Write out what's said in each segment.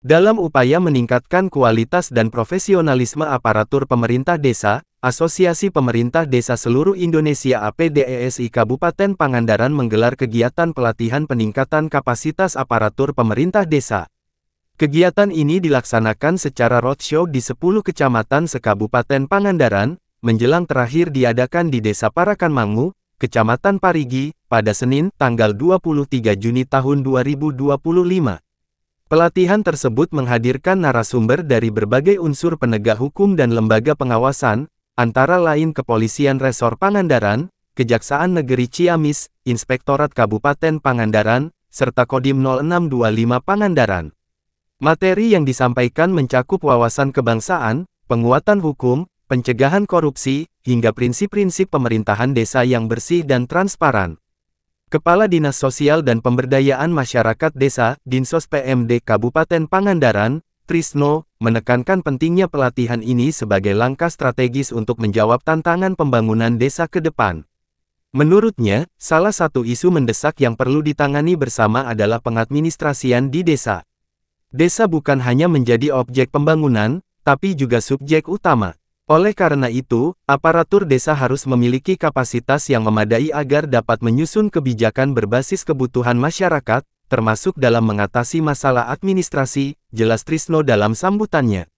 Dalam upaya meningkatkan kualitas dan profesionalisme aparatur pemerintah desa, Asosiasi Pemerintah Desa Seluruh Indonesia (APDESI) Kabupaten Pangandaran menggelar kegiatan pelatihan peningkatan kapasitas aparatur pemerintah desa. Kegiatan ini dilaksanakan secara roadshow di 10 kecamatan se-Kabupaten Pangandaran, menjelang terakhir diadakan di Desa Parakanmangu, Kecamatan Parigi, pada Senin, tanggal 23 Juni tahun 2025. Pelatihan tersebut menghadirkan narasumber dari berbagai unsur penegak hukum dan lembaga pengawasan, antara lain Kepolisian Resor Pangandaran, Kejaksaan Negeri Ciamis, Inspektorat Kabupaten Pangandaran, serta Kodim 0625 Pangandaran. Materi yang disampaikan mencakup wawasan kebangsaan, penguatan hukum, pencegahan korupsi, hingga prinsip-prinsip pemerintahan desa yang bersih dan transparan. Kepala Dinas Sosial dan Pemberdayaan Masyarakat Desa, Dinsos PMD Kabupaten Pangandaran, Trisno, menekankan pentingnya pelatihan ini sebagai langkah strategis untuk menjawab tantangan pembangunan desa ke depan. Menurutnya, salah satu isu mendesak yang perlu ditangani bersama adalah pengadministrasian di desa. Desa bukan hanya menjadi objek pembangunan, tapi juga subjek utama. Oleh karena itu, aparatur desa harus memiliki kapasitas yang memadai agar dapat menyusun kebijakan berbasis kebutuhan masyarakat, termasuk dalam mengatasi masalah administrasi, jelas Trisno dalam sambutannya.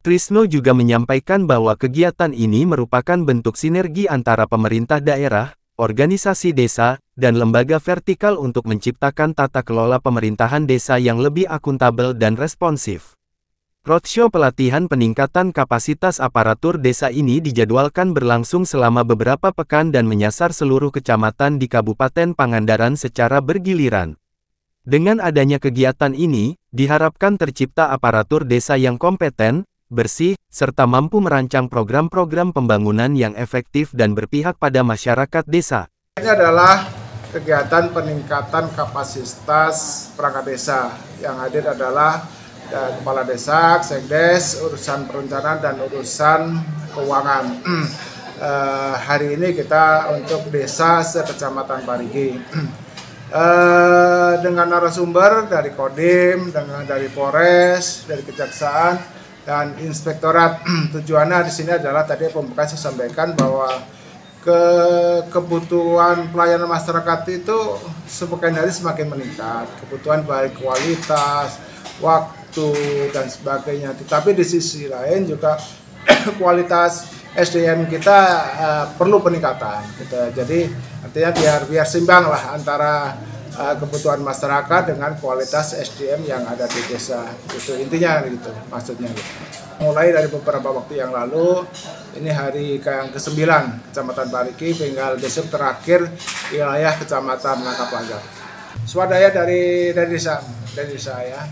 Trisno juga menyampaikan bahwa kegiatan ini merupakan bentuk sinergi antara pemerintah daerah, organisasi desa, dan lembaga vertikal untuk menciptakan tata kelola pemerintahan desa yang lebih akuntabel dan responsif. Roadshow pelatihan peningkatan kapasitas aparatur desa ini dijadwalkan berlangsung selama beberapa pekan dan menyasar seluruh kecamatan di Kabupaten Pangandaran secara bergiliran. Dengan adanya kegiatan ini, diharapkan tercipta aparatur desa yang kompeten, bersih, serta mampu merancang program-program pembangunan yang efektif dan berpihak pada masyarakat desa. Ini adalah kegiatan peningkatan kapasitas perangkat desa. Yang hadir adalah Kepala Desa, Sekdes, urusan perencanaan dan urusan keuangan. Hari ini kita untuk desa se-Kecamatan Parigi. Dengan narasumber dari Kodim, dari Polres, dari Kejaksaan, dan Inspektorat. Tujuannya di sini adalah tadi pembukaan saya sampaikan bahwa kebutuhan pelayanan masyarakat itu semakin hari semakin meningkat. Kebutuhan baik kualitas, waktu, dan sebagainya. Tetapi di sisi lain juga kualitas SDM kita perlu peningkatan. Gitu. Jadi artinya biar simbang lah antara kebutuhan masyarakat dengan kualitas SDM yang ada di desa. Itu intinya gitu, maksudnya. Gitu. Mulai dari beberapa waktu yang lalu, ini hari yang ke-9 Kecamatan Parigi, tinggal besok terakhir wilayah Kecamatan Nangkaplanjar. Swadaya dari desa ya,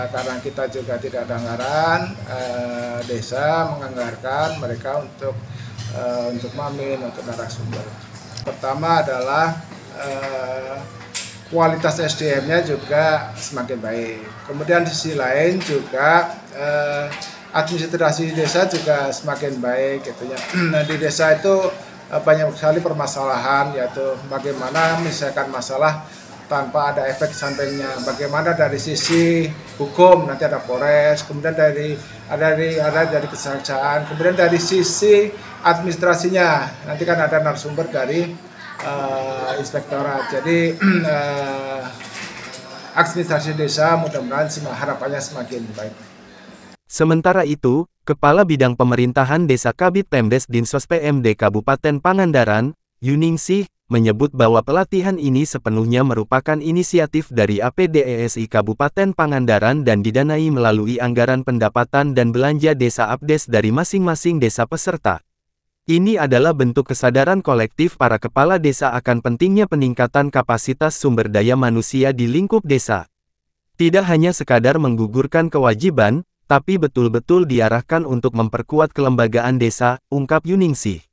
karena kita juga tidak ada anggaran, desa menganggarkan mereka untuk mamin, untuk narasumber. Pertama adalah kualitas SDM-nya juga semakin baik. Kemudian di sisi lain juga administrasi desa juga semakin baik gitu ya. Nah, di desa itu banyak sekali permasalahan, yaitu bagaimana menyelesaikan masalah tanpa ada efek sampingnya. Bagaimana dari sisi hukum, nanti ada Polres, kemudian dari kejaksaan, kemudian dari sisi administrasinya, nanti kan ada narasumber dari Inspektorat. Jadi administrasi desa mudah-mudahan harapannya semakin baik. Sementara itu, Kepala Bidang Pemerintahan Desa Kabid Pemdes Dinsos PMD Kabupaten Pangandaran, Yuningsih, menyebut bahwa pelatihan ini sepenuhnya merupakan inisiatif dari APDESI Kabupaten Pangandaran dan didanai melalui anggaran pendapatan dan belanja desa APDES dari masing-masing desa peserta. Ini adalah bentuk kesadaran kolektif para kepala desa akan pentingnya peningkatan kapasitas sumber daya manusia di lingkup desa. Tidak hanya sekadar menggugurkan kewajiban, tapi betul-betul diarahkan untuk memperkuat kelembagaan desa, ungkap Yuningsih.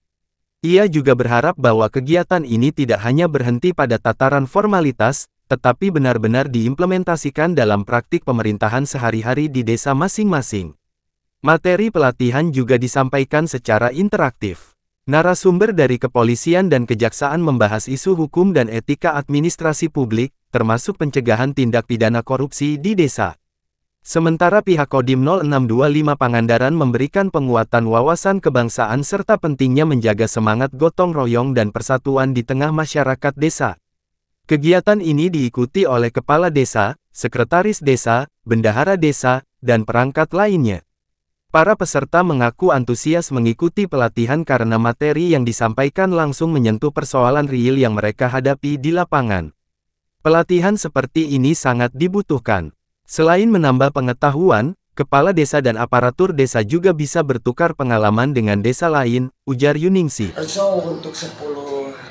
Ia juga berharap bahwa kegiatan ini tidak hanya berhenti pada tataran formalitas, tetapi benar-benar diimplementasikan dalam praktik pemerintahan sehari-hari di desa masing-masing. Materi pelatihan juga disampaikan secara interaktif. Narasumber dari kepolisian dan kejaksaan membahas isu hukum dan etika administrasi publik, termasuk pencegahan tindak pidana korupsi di desa. Sementara pihak Kodim 0625 Pangandaran memberikan penguatan wawasan kebangsaan serta pentingnya menjaga semangat gotong royong dan persatuan di tengah masyarakat desa. Kegiatan ini diikuti oleh kepala desa, sekretaris desa, bendahara desa, dan perangkat lainnya. Para peserta mengaku antusias mengikuti pelatihan karena materi yang disampaikan langsung menyentuh persoalan real yang mereka hadapi di lapangan. Pelatihan seperti ini sangat dibutuhkan. Selain menambah pengetahuan, kepala desa dan aparatur desa juga bisa bertukar pengalaman dengan desa lain, ujar Yuningsih. So, untuk 10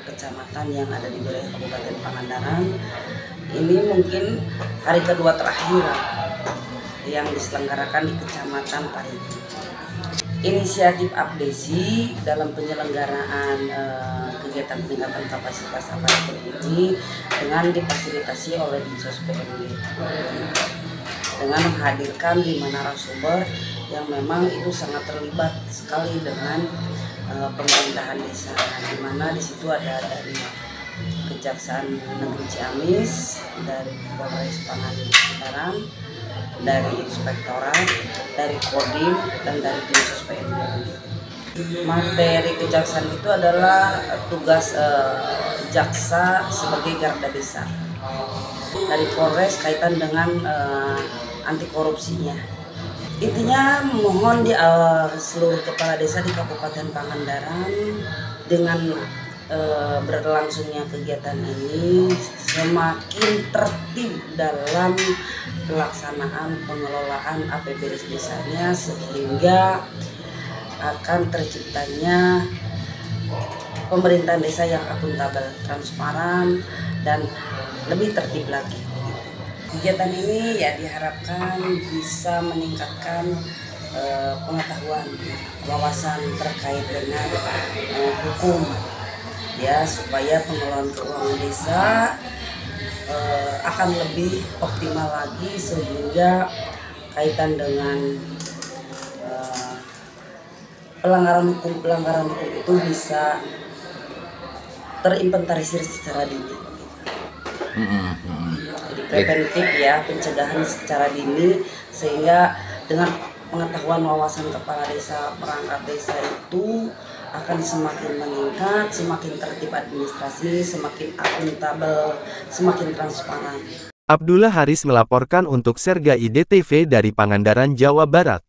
kecamatan yang ada di wilayah Kabupaten Pangandaran, ini mungkin hari kedua terakhir yang diselenggarakan di Kecamatan Parigi. Inisiatif Abdesi dalam penyelenggaraan kegiatan peningkatan kapasitas aparatur ini dengan difasilitasi oleh Dinsos PMD dengan menghadirkan 5 narasumber yang memang itu sangat terlibat sekali dengan pemerintahan desa, di mana di situ ada dari Kejaksaan Negeri Ciamis, dari Polres Pangandaran, dari Inspektorat, dari Kodim, dan dari Dinsos PMD. Materi kejaksaan itu adalah tugas jaksa sebagai garda desa. Dari Polres kaitan dengan anti korupsinya. Intinya mohon di seluruh kepala desa di Kabupaten Pangandaran dengan berlangsungnya kegiatan ini semakin tertib dalam pelaksanaan pengelolaan APBD desanya, sehingga akan terciptanya pemerintahan desa yang akuntabel, transparan, dan lebih tertib lagi. Kegiatan ini ya diharapkan bisa meningkatkan pengetahuan, wawasan terkait dengan hukum, ya, supaya pengelolaan keuangan desa akan lebih optimal lagi, sehingga kaitan dengan pelanggaran hukum itu bisa terinventarisir secara dini. Jadi preventif ya, pencegahan secara dini, sehingga dengan pengetahuan wawasan kepala desa, perangkat desa itu akan semakin meningkat, semakin tertib administrasi, semakin akuntabel, semakin transparan. Abdullah Haris melaporkan untuk Serga IDTV dari Pangandaran, Jawa Barat.